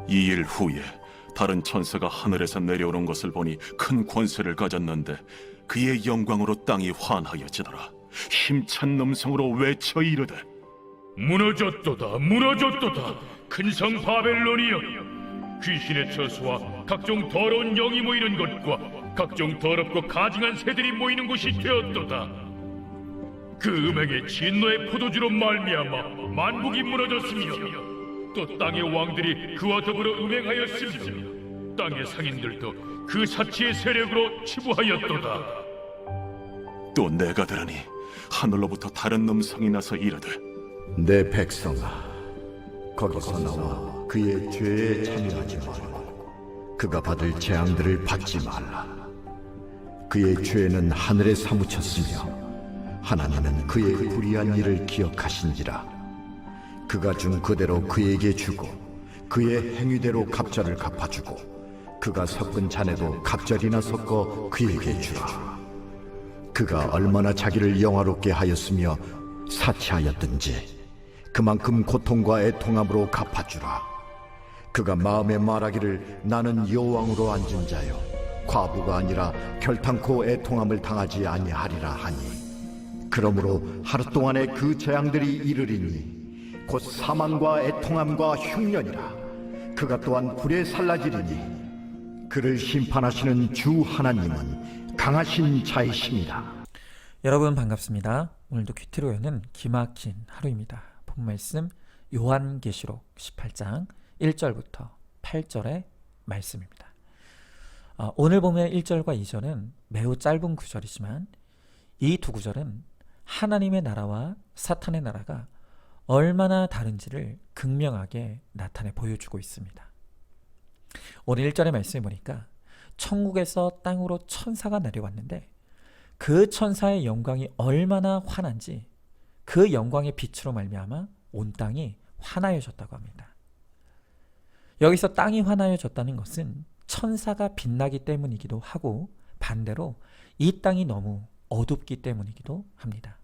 이 일 후에 다른 천사가 하늘에서 내려오는 것을 보니 큰 권세를 가졌는데 그의 영광으로 땅이 환하여지더라. 힘찬 음성으로 외쳐 이르되 무너졌도다 무너졌도다 큰 성 바벨론이여, 귀신의 처소와 각종 더러운 영이 모이는 곳과 각종 더럽고 가증한 새들이 모이는 곳이 되었도다. 그 음행의 진노의 포도주로 말미암아 만국이 무너졌으며 또 땅의 왕들이 그와 더불어 음행하였으며 땅의 상인들도 그 사치의 세력으로 치부하였도다. 또 내가 들으니 하늘로부터 다른 음성이 나서 이르되 내 백성아, 거기서 나와 그의 죄에 참여하지 말고 그가 받을 재앙들을 받지 말라. 그의 죄는 하늘에 사무쳤으며 하나님은 그의 불의한 일을 기억하신지라. 그가 준 그대로 그에게 주고 그의 행위대로 갑절을 갚아주고 그가 섞은 잔에도 갑절이나 섞어 그에게 주라. 그가 얼마나 자기를 영화롭게 하였으며 사치하였든지 그만큼 고통과 애통함으로 갚아주라. 그가 마음에 말하기를 나는 여호왕으로 앉은 자요 과부가 아니라 결탄코 애통함을 당하지 아니하리라 하니, 그러므로 하루 동안에 그 재앙들이 이르리니 곧 사망과 애통함과 흉년이라. 그가 또한 불에 살라지리니 그를 심판하시는 주 하나님은 강하신 자이십니다. 여러분 반갑습니다. 오늘도 큐티로 여는 기막힌 하루입니다. 본 말씀 요한계시록 18장 1절부터 8절의 말씀입니다. 오늘 보면 1절과 2절은 매우 짧은 구절이지만 이 두 구절은 하나님의 나라와 사탄의 나라가 얼마나 다른지를 극명하게 나타내 보여주고 있습니다. 오늘 1절의 말씀을 보니까 천국에서 땅으로 천사가 내려왔는데 그 천사의 영광이 얼마나 환한지 그 영광의 빛으로 말미암아 온 땅이 환하여졌다고 합니다. 여기서 땅이 환하여졌다는 것은 천사가 빛나기 때문이기도 하고 반대로 이 땅이 너무 어둡기 때문이기도 합니다.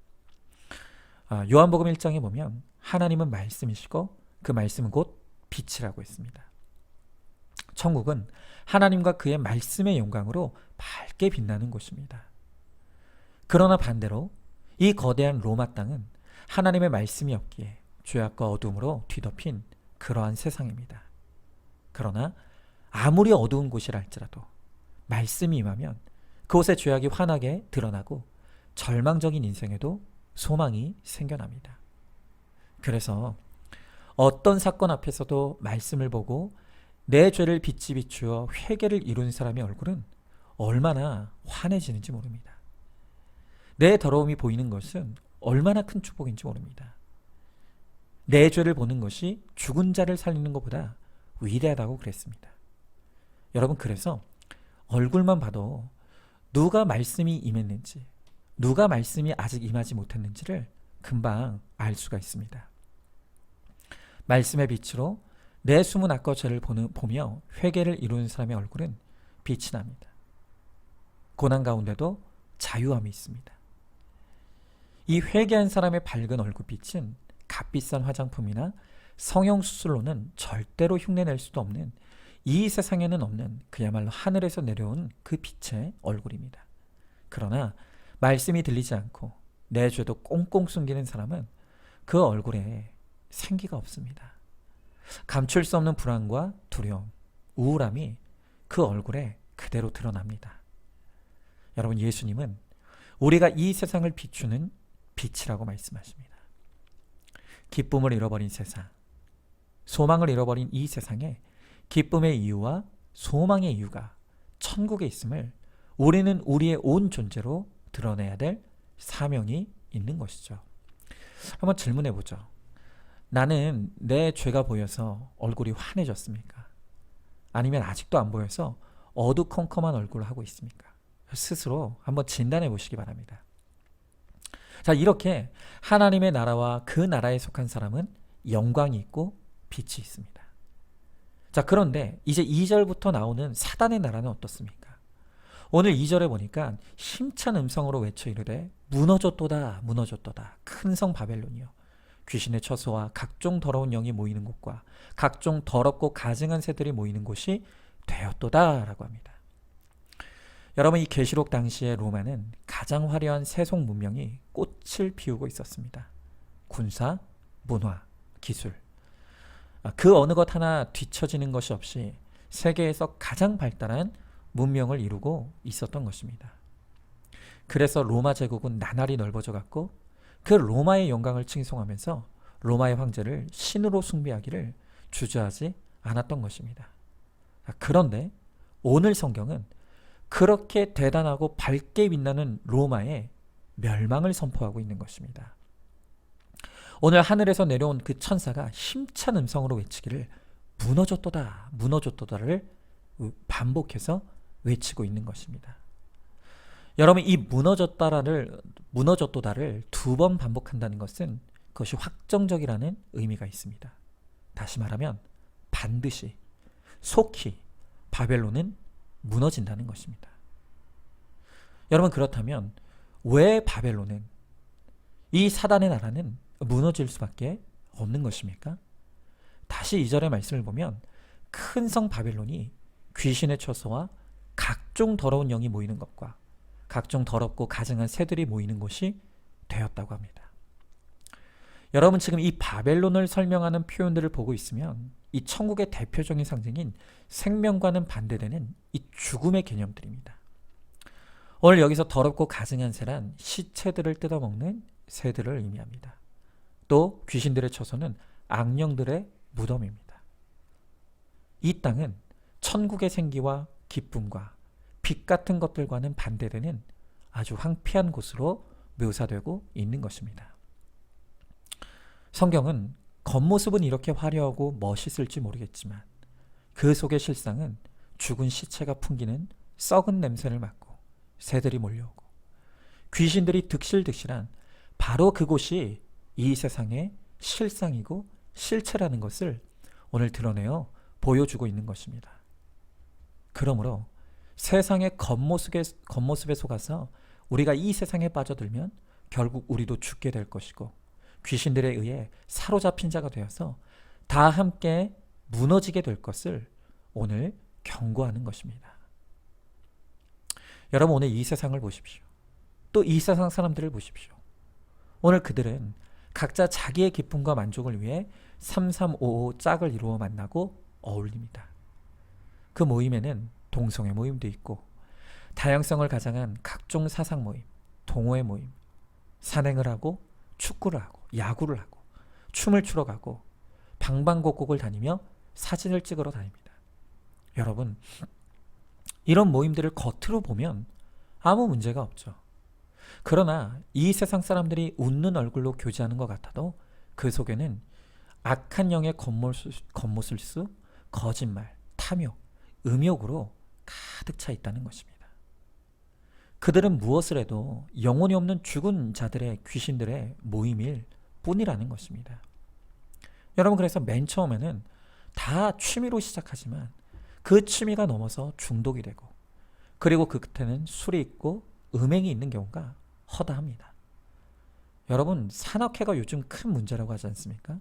요한복음 1장에 보면 하나님은 말씀이시고 그 말씀은 곧 빛이라고 했습니다. 천국은 하나님과 그의 말씀의 영광으로 밝게 빛나는 곳입니다. 그러나 반대로 이 거대한 로마 땅은 하나님의 말씀이 없기에 죄악과 어둠으로 뒤덮인 그러한 세상입니다. 그러나 아무리 어두운 곳이라 할지라도 말씀이 임하면 그곳의 죄악이 환하게 드러나고 절망적인 인생에도 소망이 생겨납니다. 그래서 어떤 사건 앞에서도 말씀을 보고 내 죄를 빛이 비추어 회개를 이룬 사람의 얼굴은 얼마나 환해지는지 모릅니다. 내 더러움이 보이는 것은 얼마나 큰 축복인지 모릅니다. 내 죄를 보는 것이 죽은 자를 살리는 것보다 위대하다고 그랬습니다. 여러분, 그래서 얼굴만 봐도 누가 말씀이 임했는지, 누가 말씀이 아직 임하지 못했는지를 금방 알 수가 있습니다. 말씀의 빛으로 내 숨은 악과 죄를 보며 회개를 이루는 사람의 얼굴은 빛이 납니다. 고난 가운데도 자유함이 있습니다. 이 회개한 사람의 밝은 얼굴빛은 값비싼 화장품이나 성형수술로는 절대로 흉내낼 수도 없는, 이 세상에는 없는 그야말로 하늘에서 내려온 그 빛의 얼굴입니다. 그러나 말씀이 들리지 않고 내 죄도 꽁꽁 숨기는 사람은 그 얼굴에 생기가 없습니다. 감출 수 없는 불안과 두려움, 우울함이 그 얼굴에 그대로 드러납니다. 여러분, 예수님은 우리가 이 세상을 비추는 빛이라고 말씀하십니다. 기쁨을 잃어버린 세상, 소망을 잃어버린 이 세상에 기쁨의 이유와 소망의 이유가 천국에 있음을 우리는 우리의 온 존재로 드러내야 될 사명이 있는 것이죠. 한번 질문해 보죠. 나는 내 죄가 보여서 얼굴이 환해졌습니까? 아니면 아직도 안 보여서 어두컴컴한 얼굴을 하고 있습니까? 스스로 한번 진단해 보시기 바랍니다. 자, 이렇게 하나님의 나라와 그 나라에 속한 사람은 영광이 있고 빛이 있습니다. 자, 그런데 이제 2절부터 나오는 사단의 나라는 어떻습니까? 오늘 2절에 보니까 힘찬 음성으로 외쳐 이르되 무너졌도다 무너졌도다 큰 성 바벨론이여, 귀신의 처소와 각종 더러운 영이 모이는 곳과 각종 더럽고 가증한 새들이 모이는 곳이 되었도다라고 합니다. 여러분, 이 계시록 당시의 로마는 가장 화려한 세속 문명이 꽃을 피우고 있었습니다. 군사, 문화, 기술, 그 어느 것 하나 뒤처지는 것이 없이 세계에서 가장 발달한 문명을 이루고 있었던 것입니다. 그래서 로마 제국은 나날이 넓어져 갔고 그 로마의 영광을 칭송하면서 로마의 황제를 신으로 숭배하기를 주저하지 않았던 것입니다. 그런데 오늘 성경은 그렇게 대단하고 밝게 빛나는 로마의 멸망을 선포하고 있는 것입니다. 오늘 하늘에서 내려온 그 천사가 힘찬 음성으로 외치기를 무너졌도다, 무너졌도다를 반복해서 외치고 있는 것입니다. 여러분, 이 무너졌도다를 두 번 반복한다는 것은 그것이 확정적이라는 의미가 있습니다. 다시 말하면 반드시, 속히 바벨론은 무너진다는 것입니다. 여러분, 그렇다면 왜 바벨론은, 이 사단의 나라는 무너질 수밖에 없는 것입니까? 다시 2절의 말씀을 보면 큰 성 바벨론이 귀신의 처소와 각종 더러운 영이 모이는 것과 각종 더럽고 가증한 새들이 모이는 곳이 되었다고 합니다. 여러분, 지금 이 바벨론을 설명하는 표현들을 보고 있으면 이 천국의 대표적인 상징인 생명과는 반대되는 이 죽음의 개념들입니다. 오늘 여기서 더럽고 가증한 새란 시체들을 뜯어먹는 새들을 의미합니다. 또 귀신들의 처소는 악령들의 무덤입니다. 이 땅은 천국의 생기와 기쁨과 빛 같은 것들과는 반대되는 아주 황폐한 곳으로 묘사되고 있는 것입니다. 성경은 겉모습은 이렇게 화려하고 멋있을지 모르겠지만 그 속의 실상은 죽은 시체가 풍기는 썩은 냄새를 맡고 새들이 몰려오고 귀신들이 득실득실한 바로 그곳이 이 세상의 실상이고 실체라는 것을 오늘 드러내어 보여주고 있는 것입니다. 그러므로 세상의 겉모습에 속아서 우리가 이 세상에 빠져들면 결국 우리도 죽게 될 것이고 귀신들에 의해 사로잡힌 자가 되어서 다 함께 무너지게 될 것을 오늘 경고하는 것입니다. 여러분, 오늘 이 세상을 보십시오. 또 이 세상 사람들을 보십시오. 오늘 그들은 각자 자기의 기쁨과 만족을 위해 3355 짝을 이루어 만나고 어울립니다. 그 모임에는 동성애 모임도 있고 다양성을 가장한 각종 사상 모임, 동호회 모임, 산행을 하고 축구를 하고 야구를 하고 춤을 추러 가고 방방곡곡을 다니며 사진을 찍으러 다닙니다. 여러분, 이런 모임들을 겉으로 보면 아무 문제가 없죠. 그러나 이 세상 사람들이 웃는 얼굴로 교제하는 것 같아도 그 속에는 악한 영의 겉모술수, 거짓말, 탐욕, 음욕으로 가득 차 있다는 것입니다. 그들은 무엇을 해도 영혼이 없는 죽은 자들의 귀신들의 모임일 뿐이라는 것입니다. 여러분, 그래서 맨 처음에는 다 취미로 시작하지만 그 취미가 넘어서 중독이 되고 그리고 그 끝에는 술이 있고 음행이 있는 경우가 허다합니다. 여러분, 산악회가 요즘 큰 문제라고 하지 않습니까?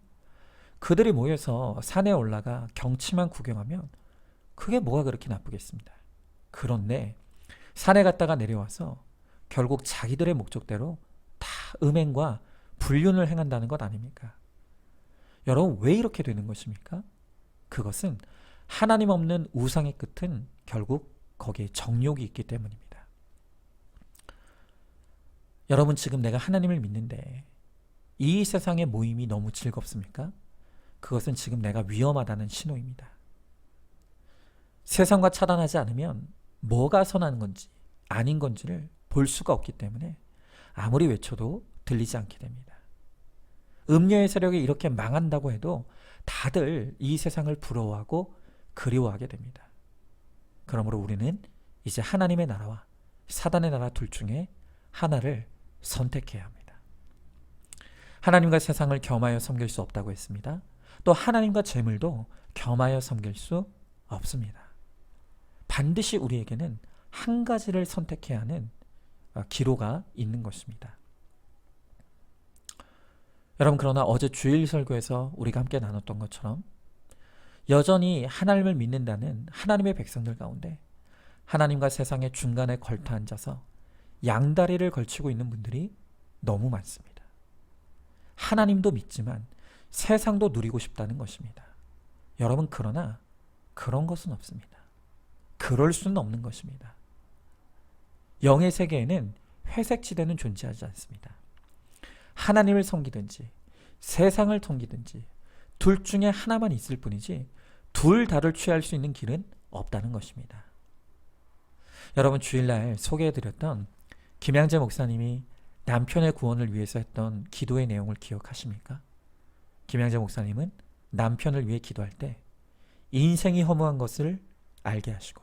그들이 모여서 산에 올라가 경치만 구경하면 그게 뭐가 그렇게 나쁘겠습니다. 그런데 산에 갔다가 내려와서 결국 자기들의 목적대로 다 음행과 불륜을 행한다는 것 아닙니까? 여러분, 왜 이렇게 되는 것입니까? 그것은 하나님 없는 우상의 끝은 결국 거기에 정욕이 있기 때문입니다. 여러분, 지금 내가 하나님을 믿는데 이 세상의 모임이 너무 즐겁습니까? 그것은 지금 내가 위험하다는 신호입니다. 세상과 차단하지 않으면 뭐가 선한 건지 아닌 건지를 볼 수가 없기 때문에 아무리 외쳐도 들리지 않게 됩니다. 음녀의 세력이 이렇게 망한다고 해도 다들 이 세상을 부러워하고 그리워하게 됩니다. 그러므로 우리는 이제 하나님의 나라와 사단의 나라 둘 중에 하나를 선택해야 합니다. 하나님과 세상을 겸하여 섬길 수 없다고 했습니다. 또 하나님과 재물도 겸하여 섬길 수 없습니다. 반드시 우리에게는 한 가지를 선택해야 하는 기로가 있는 것입니다. 여러분, 그러나 어제 주일 설교에서 우리가 함께 나눴던 것처럼 여전히 하나님을 믿는다는 하나님의 백성들 가운데 하나님과 세상의 중간에 걸터 앉아서 양다리를 걸치고 있는 분들이 너무 많습니다. 하나님도 믿지만 세상도 누리고 싶다는 것입니다. 여러분, 그러나 그런 것은 없습니다. 그럴 수는 없는 것입니다. 영의 세계에는 회색 지대는 존재하지 않습니다. 하나님을 섬기든지 세상을 섬기든지 둘 중에 하나만 있을 뿐이지 둘 다를 취할 수 있는 길은 없다는 것입니다. 여러분, 주일날 소개해드렸던 김양재 목사님이 남편의 구원을 위해서 했던 기도의 내용을 기억하십니까? 김양재 목사님은 남편을 위해 기도할 때 인생이 허무한 것을 알게 하시고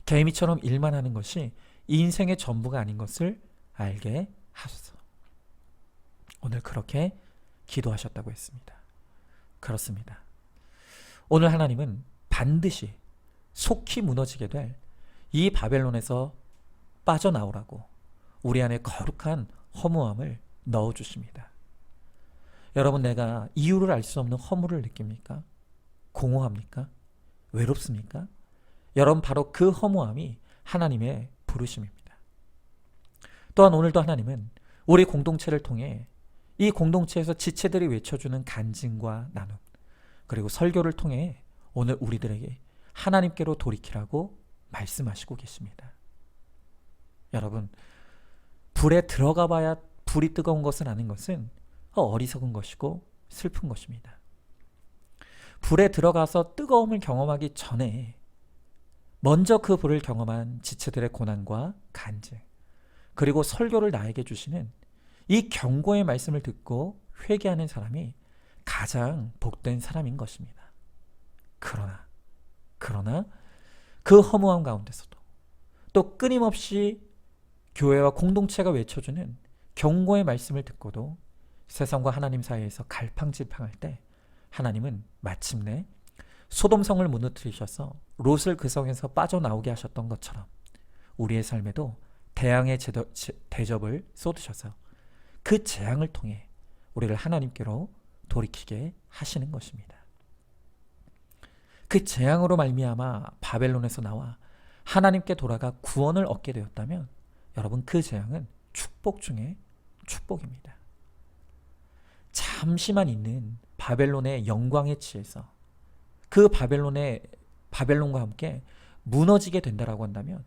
개미처럼 일만 하는 것이 인생의 전부가 아닌 것을 알게 하소서. 오늘 그렇게 기도하셨다고 했습니다. 그렇습니다. 오늘 하나님은 반드시 속히 무너지게 될 이 바벨론에서 빠져나오라고 우리 안에 거룩한 허무함을 넣어주십니다. 여러분, 내가 이유를 알 수 없는 허물을 느낍니까? 공허합니까? 외롭습니까? 여러분, 바로 그 허무함이 하나님의 부르심입니다. 또한 오늘도 하나님은 우리 공동체를 통해 이 공동체에서 지체들이 외쳐주는 간증과 나눔, 그리고 설교를 통해 오늘 우리들에게 하나님께로 돌이키라고 말씀하시고 계십니다. 여러분, 불에 들어가 봐야 불이 뜨거운 것을 아는 것은 어리석은 것이고 슬픈 것입니다. 불에 들어가서 뜨거움을 경험하기 전에 먼저 그 불을 경험한 지체들의 고난과 간증, 그리고 설교를 나에게 주시는 이 경고의 말씀을 듣고 회개하는 사람이 가장 복된 사람인 것입니다. 그러나 그 허무함 가운데서도 또 끊임없이 교회와 공동체가 외쳐주는 경고의 말씀을 듣고도 세상과 하나님 사이에서 갈팡질팡할 때 하나님은 마침내 소돔성을 무너뜨리셔서 롯을 그 성에서 빠져나오게 하셨던 것처럼 우리의 삶에도 대항의 대접을 쏟으셔서 그 재앙을 통해 우리를 하나님께로 돌이키게 하시는 것입니다. 그 재앙으로 말미암아 바벨론에서 나와 하나님께 돌아가 구원을 얻게 되었다면 여러분, 그 재앙은 축복 중에 축복입니다. 잠시만 있는 바벨론의 영광에 취해서 그 바벨론과 함께 무너지게 된다라고 한다면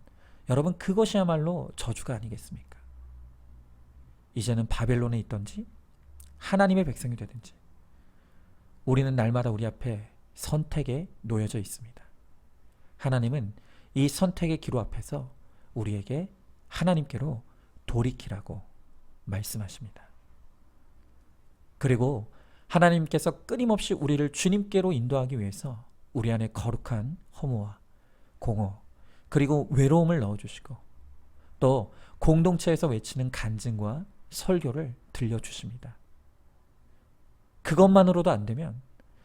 여러분, 그것이야말로 저주가 아니겠습니까? 이제는 바벨론에 있든지 하나님의 백성이 되든지 우리는 날마다 우리 앞에 선택에 놓여져 있습니다. 하나님은 이 선택의 기로 앞에서 우리에게 하나님께로 돌이키라고 말씀하십니다. 그리고 하나님께서 끊임없이 우리를 주님께로 인도하기 위해서 우리 안에 거룩한 허무와 공허, 그리고 외로움을 넣어주시고 또 공동체에서 외치는 간증과 설교를 들려주십니다. 그것만으로도 안 되면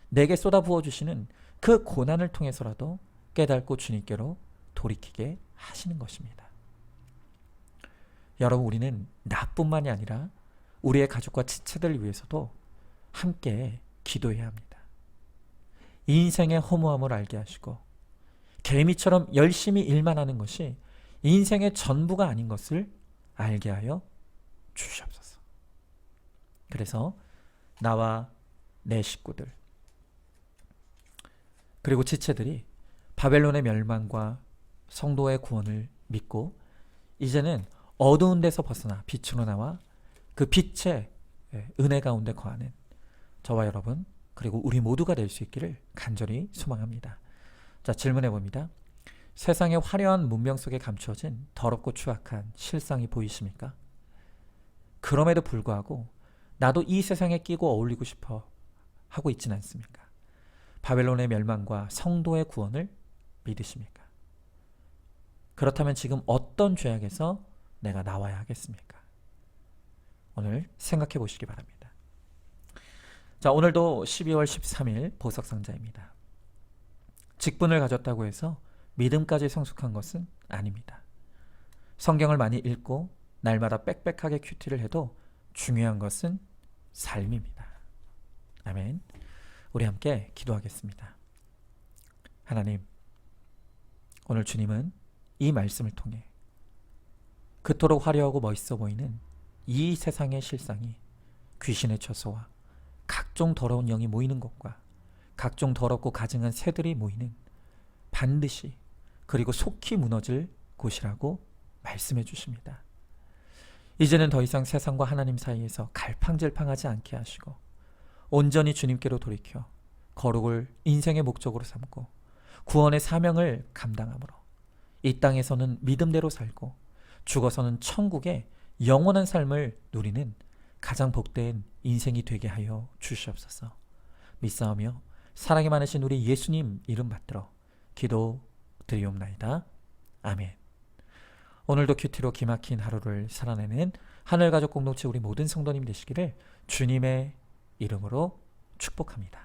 내게 쏟아부어 주시는 그 고난을 통해서라도 깨닫고 주님께로 돌이키게 하시는 것입니다. 여러분, 우리는 나뿐만이 아니라 우리의 가족과 지체들을 위해서도 함께 기도해야 합니다. 인생의 허무함을 알게 하시고 개미처럼 열심히 일만 하는 것이 인생의 전부가 아닌 것을 알게 하여 주시옵소서. 그래서 나와 내 식구들 그리고 지체들이 바벨론의 멸망과 성도의 구원을 믿고 이제는 어두운 데서 벗어나 빛으로 나와 그 빛의 은혜 가운데 거하는 저와 여러분 그리고 우리 모두가 될 수 있기를 간절히 소망합니다. 자, 질문해 봅니다. 세상의 화려한 문명 속에 감추어진 더럽고 추악한 실상이 보이십니까? 그럼에도 불구하고 나도 이 세상에 끼고 어울리고 싶어 하고 있진 않습니까? 바벨론의 멸망과 성도의 구원을 믿으십니까? 그렇다면 지금 어떤 죄악에서 내가 나와야 하겠습니까? 오늘 생각해 보시기 바랍니다. 자, 오늘도 12월 13일 보석상자입니다. 직분을 가졌다고 해서 믿음까지 성숙한 것은 아닙니다. 성경을 많이 읽고 날마다 빽빽하게 큐티를 해도 중요한 것은 삶입니다. 아멘. 우리 함께 기도하겠습니다. 하나님, 오늘 주님은 이 말씀을 통해 그토록 화려하고 멋있어 보이는 이 세상의 실상이 귀신의 처소와 각종 더러운 영이 모이는 곳과 각종 더럽고 가증한 새들이 모이는 반드시 그리고 속히 무너질 곳이라고 말씀해 주십니다. 이제는 더 이상 세상과 하나님 사이에서 갈팡질팡하지 않게 하시고 온전히 주님께로 돌이켜 거룩을 인생의 목적으로 삼고 구원의 사명을 감당함으로 이 땅에서는 믿음대로 살고 죽어서는 천국의 영원한 삶을 누리는 가장 복된 인생이 되게 하여 주시옵소서. 믿사오며 사랑이 많으신 우리 예수님 이름 받들어 기도드리옵나이다. 아멘. 오늘도 큐티로 기막힌 하루를 살아내는 하늘가족 공동체 우리 모든 성도님 되시기를 주님의 이름으로 축복합니다.